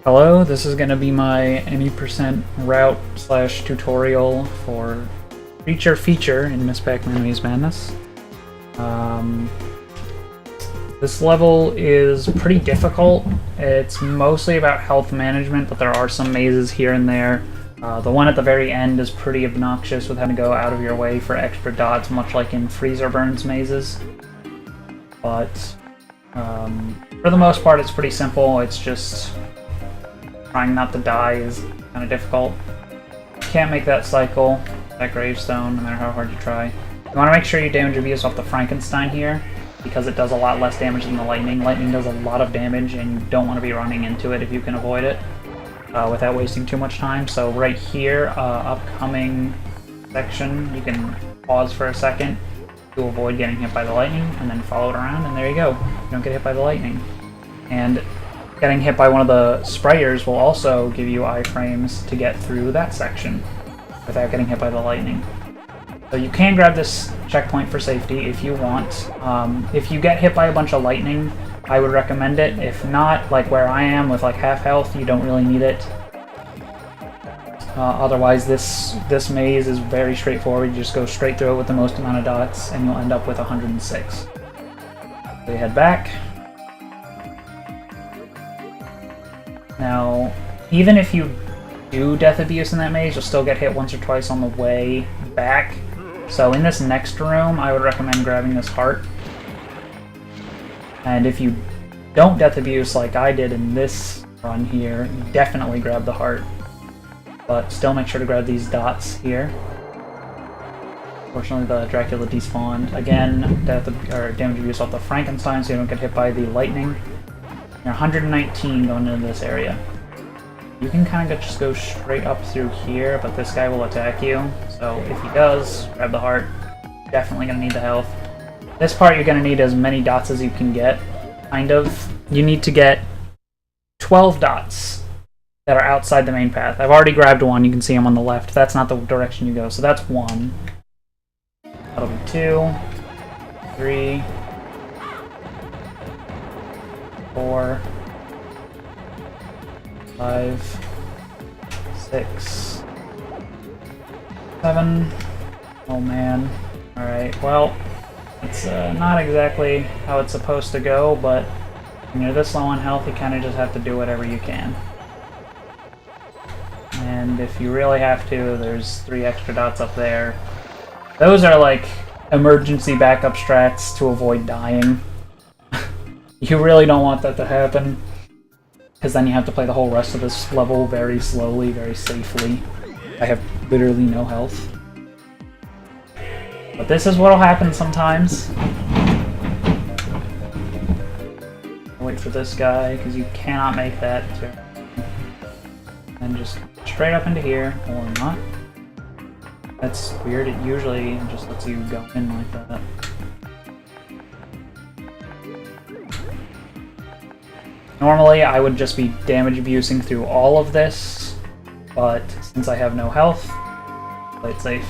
Hello, this is going to be my any percent route slash tutorial for Creature Feature in Miss Pac-Man Maze Madness. This level is pretty difficult. It's mostly about health management, but there are some mazes here and there. The one at the very end is pretty obnoxious with having to go out of your way for extra dots, much like in Freezer Burns mazes. But for the most part, it's pretty simple. It's just trying not to die is kind of difficult. You can't make that cycle, that gravestone, no matter how hard you try. You want to make sure you damage abuse off the Frankenstein here, because it does a lot less damage than the lightning. Lightning does a lot of damage, and you don't want to be running into it if you can avoid it without wasting too much time. So right here, upcoming section, you can pause for a second to avoid getting hit by the lightning, and then follow it around, and there you go. You don't get hit by the lightning. And getting hit by one of the sprayers will also give you iframes to get through that section without getting hit by the lightning. So you can grab this checkpoint for safety if you want. If you get hit by a bunch of lightning, I would recommend it. If not, like where I am with like half health, you don't really need it. Otherwise, this maze is very straightforward. You just go straight through it with the most amount of dots, and you'll end up with 106. So you head back. Now, even if you do death abuse in that maze, you'll still get hit once or twice on the way back. So in this next room, I would recommend grabbing this heart. And if you don't death abuse like I did in this run here, definitely grab the heart. But still make sure to grab these dots here. Fortunately, the Dracula despawned. Again, damage abuse off the Frankenstein so you don't get hit by the lightning. You're 119 going into this area. You can kind of just go straight up through here, but this guy will attack you. So if he does, grab the heart. Definitely going to need the health. This part you're going to need as many dots as you can get, kind of. You need to get 12 dots that are outside the main path. I've already grabbed one. You can see them on the left. That's not the direction you go, so that's 1. That'll be 2, 3, 4, 5, 6, 7. Oh man. Alright, well, it's not exactly how it's supposed to go, but when you're this low on health, you kind of just have to do whatever you can. And if you really have to, there's 3 extra dots up there. Those are like emergency backup strats to avoid dying. You really don't want that to happen, because then you have to play the whole rest of this level very slowly, very safely. I have literally no health. But this is what'll happen sometimes. Wait for this guy, because you cannot make that turn. And just straight up into here, or not. That's weird, it usually just lets you go in like that. Normally, I would just be damage abusing through all of this, but since I have no health, play it safe.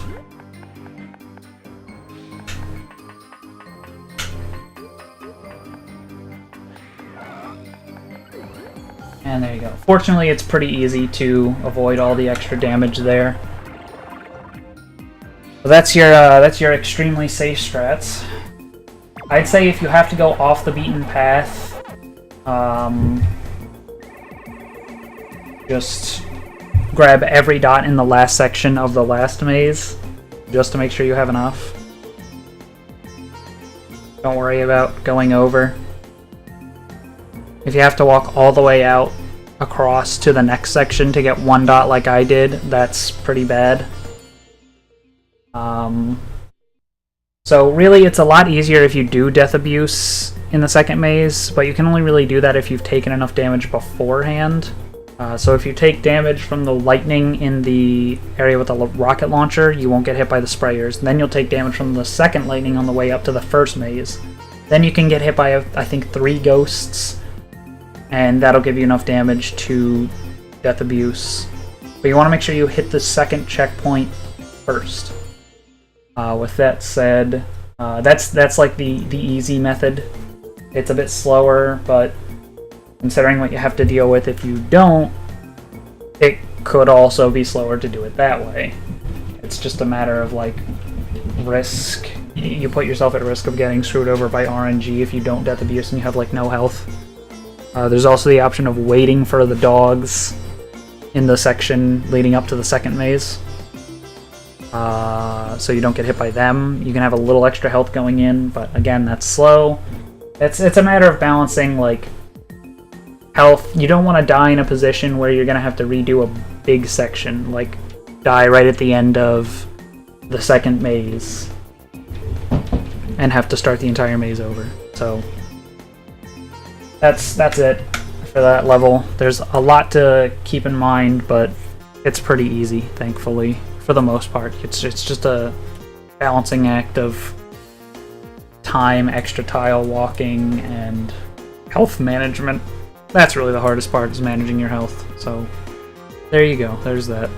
And there you go. Fortunately, it's pretty easy to avoid all the extra damage there. So that's your extremely safe strats. I'd say if you have to go off the beaten path, just grab every dot in the last section of the last maze, just to make sure you have enough. Don't worry about going over. If you have to walk all the way out across to the next section to get 1 dot like I did, that's pretty bad. So really, it's a lot easier if you do death abuse in the second maze, but you can only really do that if you've taken enough damage beforehand. So if you take damage from the lightning in the area with the rocket launcher, you won't get hit by the sprayers. Then you'll take damage from the second lightning on the way up to the first maze. Then you can get hit by, I think, 3 ghosts, and that'll give you enough damage to death abuse. But you want to make sure you hit the second checkpoint first. With that said, that's like the easy method. It's a bit slower, but considering what you have to deal with if you don't, it could also be slower to do it that way. It's just a matter of, like, risk. You put yourself at risk of getting screwed over by RNG if you don't death abuse and you have, like, no health. There's also the option of waiting for the dogs in the section leading up to the second maze. So you don't get hit by them. You can have a little extra health going in, but again, that's slow. It's a matter of balancing, like, health. You don't want to die in a position where you're going to have to redo a big section, like die right at the end of the second maze and have to start the entire maze over. So that's it for that level. There's a lot to keep in mind, but it's pretty easy, thankfully, for the most part. It's just a balancing act of time, extra tile walking, and health management. That's really the hardest part, is managing your health. So there you go. There's that.